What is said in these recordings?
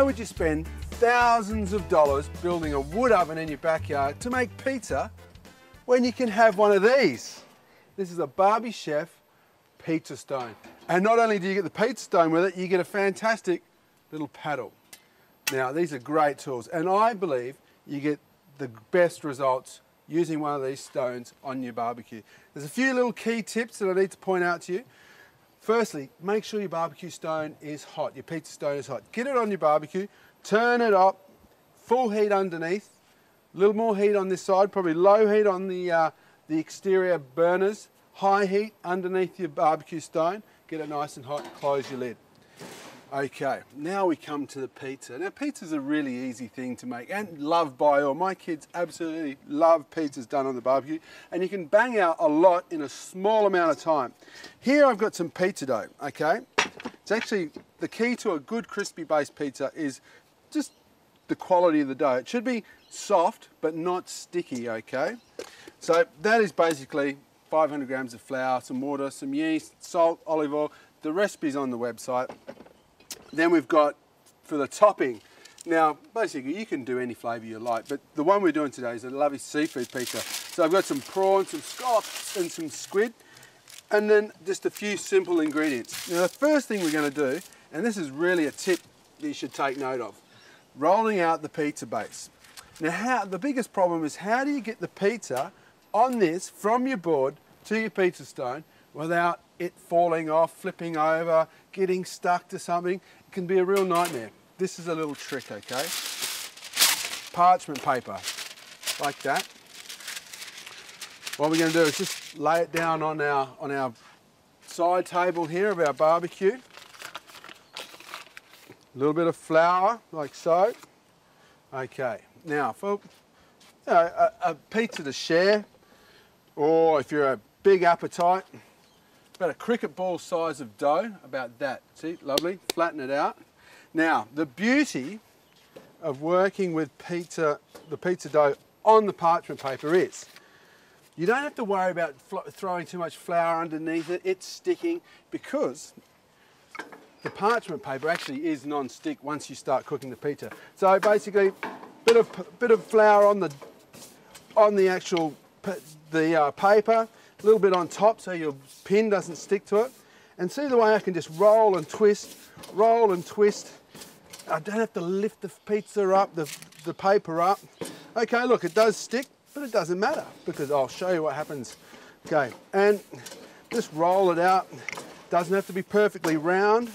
Why would you spend thousands of dollars building a wood oven in your backyard to make pizza when you can have one of these? This is a Barbie Chef pizza stone. And not only do you get the pizza stone with it, you get a fantastic little paddle. Now, these are great tools, and I believe you get the best results using one of these stones on your barbecue. There's a few little key tips that I need to point out to you. Firstly, make sure your barbecue stone is hot, your pizza stone is hot. Get it on your barbecue, turn it up, full heat underneath, a little more heat on this side, probably low heat on the exterior burners, high heat underneath your barbecue stone, get it nice and hot, close your lid. Okay, now we come to the pizza. Now, pizza's a really easy thing to make and loved by all. My kids absolutely love pizzas done on the barbecue, and you can bang out a lot in a small amount of time. Here I've got some pizza dough, okay? It's actually, the key to a good crispy based pizza is just the quality of the dough. It should be soft, but not sticky, okay? So that is basically 500 grams of flour, some water, some yeast, salt, olive oil. The recipe's on the website. Then we've got, for the topping, now basically you can do any flavour you like, but the one we're doing today is a lovely seafood pizza. So I've got some prawns, some scallops and some squid, and then just a few simple ingredients. Now the first thing we're going to do, and this is really a tip that you should take note of, rolling out the pizza base. Now the biggest problem is, how do you get the pizza on this from your board to your pizza stone without it falling off, flipping over, getting stuck to something? It can be a real nightmare. This is a little trick, okay? Parchment paper, like that. What we're going to do is just lay it down on our side table here of our barbecue. A little bit of flour, like so. Okay, now for a pizza to share, or if you're a big appetite, about a cricket ball size of dough, about that. See, lovely, flatten it out. Now, the beauty of working with the pizza dough on the parchment paper is, you don't have to worry about throwing too much flour underneath it, it's sticking, because the parchment paper actually is non-stick once you start cooking the pizza. So basically, bit of flour on the actual paper, a little bit on top so your pin doesn't stick to it. And see the way I can just roll and twist. I don't have to lift the pizza up, the paper up. Okay, look, it does stick, but it doesn't matter, because I'll show you what happens. Okay, and just roll it out. Doesn't have to be perfectly round.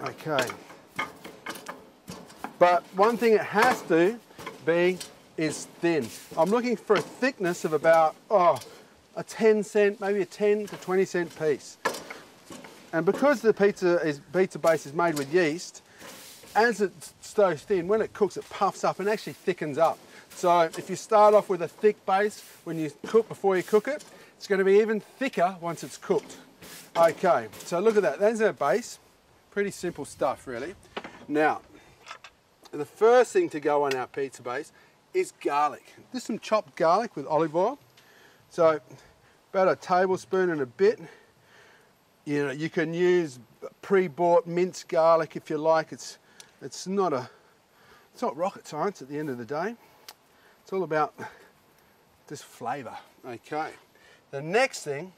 Okay. But one thing it has to be is thin. I'm looking for a thickness of about, a 10 cent, maybe a 10 to 20 cent piece. And because the pizza base is made with yeast, as it's so thin, when it cooks, it puffs up and actually thickens up. So if you start off with a thick base before you cook it, it's going to be even thicker once it's cooked. Okay, so look at that. There's our base. Pretty simple stuff, really. Now, the first thing to go on our pizza base is garlic. Just some chopped garlic with olive oil. So about a tablespoon and a bit. You know, you can use pre-bought minced garlic if you like. It's not rocket science at the end of the day. It's all about just flavour. Okay. The next thing,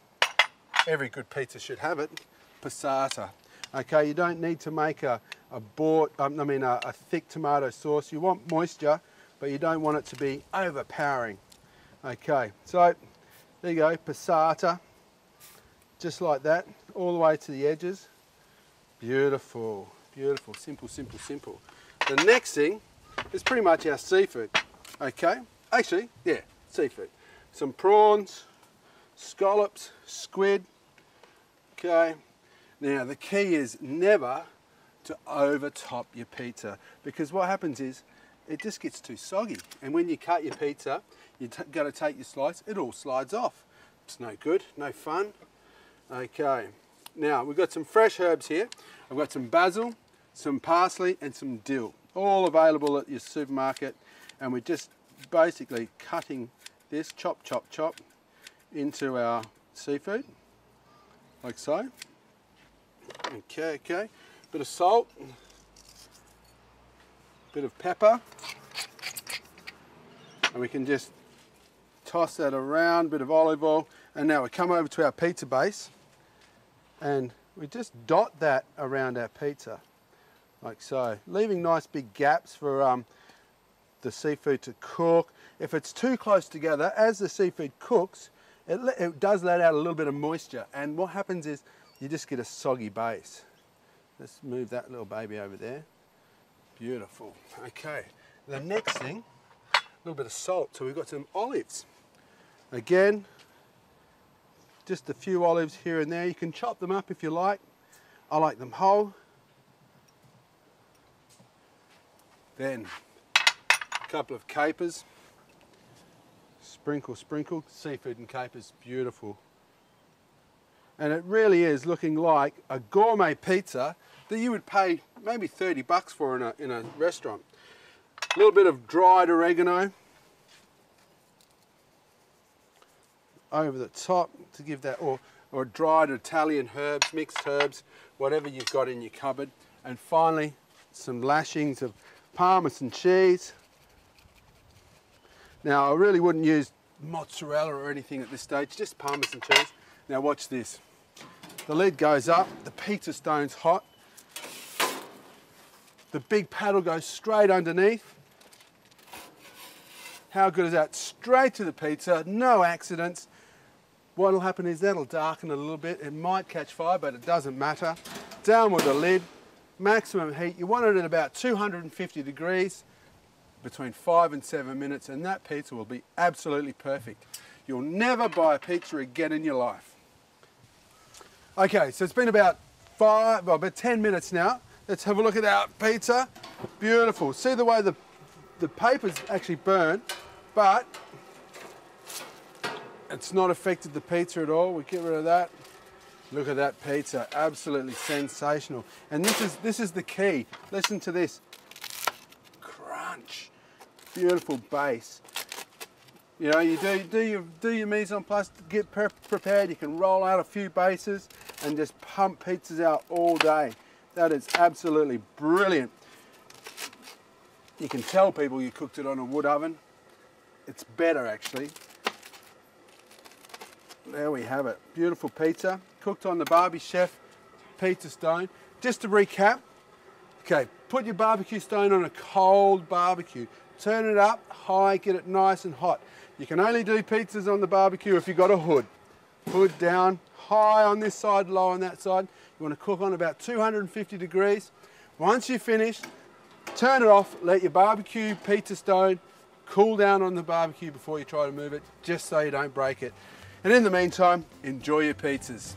every good pizza should have it, passata. Okay, you don't need to make a thick tomato sauce. You want moisture, but you don't want it to be overpowering. Okay, so there you go, passata, just like that, all the way to the edges. Beautiful, beautiful, simple, simple, simple. The next thing is pretty much our seafood, okay? Actually, yeah, seafood. Some prawns, scallops, squid, okay? Now, the key is never to overtop your pizza, because what happens is it just gets too soggy. And when you cut your pizza, you got to take your slice, it all slides off. It's no good, no fun. Okay, now we've got some fresh herbs here. I've got some basil, some parsley and some dill, all available at your supermarket. And we're just basically cutting this, chop, chop, chop, into our seafood, like so. Okay, bit of salt, bit of pepper. And we can just toss that around, bit of olive oil. And now we come over to our pizza base and we just dot that around our pizza, like so, leaving nice big gaps for the seafood to cook. If it's too close together, as the seafood cooks, it does let out a little bit of moisture, and what happens is you just get a soggy base. Let's move that little baby over there. Beautiful. Okay, the next thing, a little bit of salt. So we've got some olives. Again, just a few olives here and there. You can chop them up if you like. I like them whole. Then a couple of capers. Sprinkle, sprinkle. Seafood and capers, beautiful. And it really is looking like a gourmet pizza that you would pay maybe 30 bucks for in a restaurant. A little bit of dried oregano over the top to give that, or dried Italian herbs, mixed herbs, whatever you've got in your cupboard. And finally, some lashings of Parmesan cheese. Now, I really wouldn't use mozzarella or anything at this stage, just Parmesan cheese. Now watch this. The lid goes up, the pizza stone's hot. The big paddle goes straight underneath. How good is that? Straight to the pizza, no accidents. What'll happen is that'll darken it a little bit. It might catch fire, but it doesn't matter. Down with the lid, maximum heat. You want it at about 250 degrees, between 5 and 7 minutes, and that pizza will be absolutely perfect. You'll never buy a pizza again in your life. Okay, so it's been about 10 minutes now. Let's have a look at our pizza. Beautiful. See the way the paper's actually burnt, but it's not affected the pizza at all. We get rid of that. Look at that pizza, absolutely sensational. And this is the key. Listen to this. Crunch. Beautiful base. You know, you do your mise en place, get prepared. You can roll out a few bases and just pump pizzas out all day. That is absolutely brilliant. You can tell people you cooked it on a wood oven. It's better actually. There we have it. Beautiful pizza, cooked on the Barbie Chef pizza stone. Just to recap, okay, put your barbecue stone on a cold barbecue. Turn it up high, get it nice and hot. You can only do pizzas on the barbecue if you've got a hood. Hood down, high on this side, low on that side. You want to cook on about 250 degrees. Once you're finished, turn it off, let your barbecue pizza stone cool down on the barbecue before you try to move it, just so you don't break it. And in the meantime, enjoy your pizzas.